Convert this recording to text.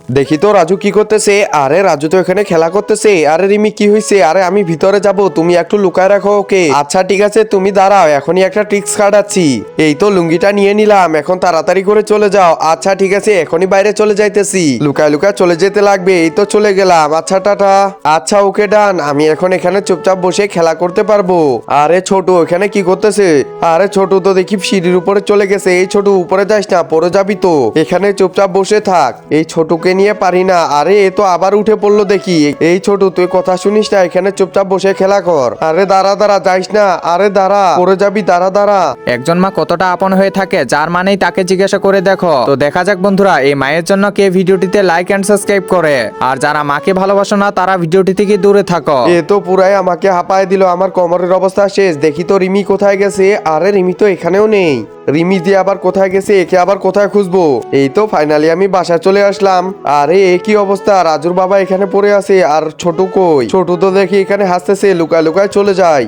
দেখি তো রাজু কি করতেছে। আরে রাজু তো এখানে খেলা করতেছে। আরে রিমি কি হয়েছে? আরে আমি ভিতরে যাব, তুমি একটু লুকায় রাখো ওকে। আচ্ছা ঠিক আছে, তুমি দাঁড়াও, এখনই একটা ট্রিক্স কাটাচ্ছি। এই তো লুঙ্গিটা নিয়ে নিলাম, এখন তাড়াতাড়ি করে চলে যাও। আচ্ছা ঠিক আছে, এখনই বাইরে চলে যাইতেছি। লুকায় লুকায় চলে যেতে লাগবে। এই তো চলে গেলাম। আচ্ছা টাটা। আচ্ছা ওকে ডান, আমি এখন এখানে চুপচাপ বসে খেলা করতে পারবো। আরে ছোট এখানে কি করতেছে? আরে ছোট তো দেখি সিঁড়ির উপরে চলে গেছে। এই ছোট উপরে যাস না, পড়ে যাবি তো। এখানে চুপচাপ বসে থাক। এই ছোটকে নিয়ে পারি না। আরে এ তো আবার উঠে পড়লো দেখি। এই ছোট তুই কথা শুনিস না, এখানে চুপচাপ বসে খেলা কর। আরে দাঁড়া দাঁড়া, যাইস না। আরে দাঁড়া, পড়ে যাবি, দাঁড়া দাঁড়া। একজন মা কতটা আপন হয়ে থাকে যার মানেই তাকে জিজ্ঞাসা করে দেখো। তো দেখা যাক বন্ধুরা, এই মায়ের জন্য কে ভিডিওটিতে লাইক এন্ড সাবস্ক্রাইব করে। আর যারা মাকে ভালোবাসো না তারা ভিডিওটি থেকে দূরে থাকো। এ তো পুরাই আমাকে হাঁপায় দিল। আমার কোমরের অবস্থা শেষ। দেখি তো রিমি কোথায় গেছে। আরে রিমি তো এখানেও নেই। রিমি যে আবার কোথায় গেছে, একে আবার কোথায় খুঁজবো। এই তো ফাইনালি আমি বাসায় চলে আসলাম। আরে এ কি অবস্থা, রাজুর বাবা এখানে পড়ে আছে। আর ছোট কই? ছোট তো দেখি এখানে হাসতেছে, লুকায় লুকায় চলে যায়।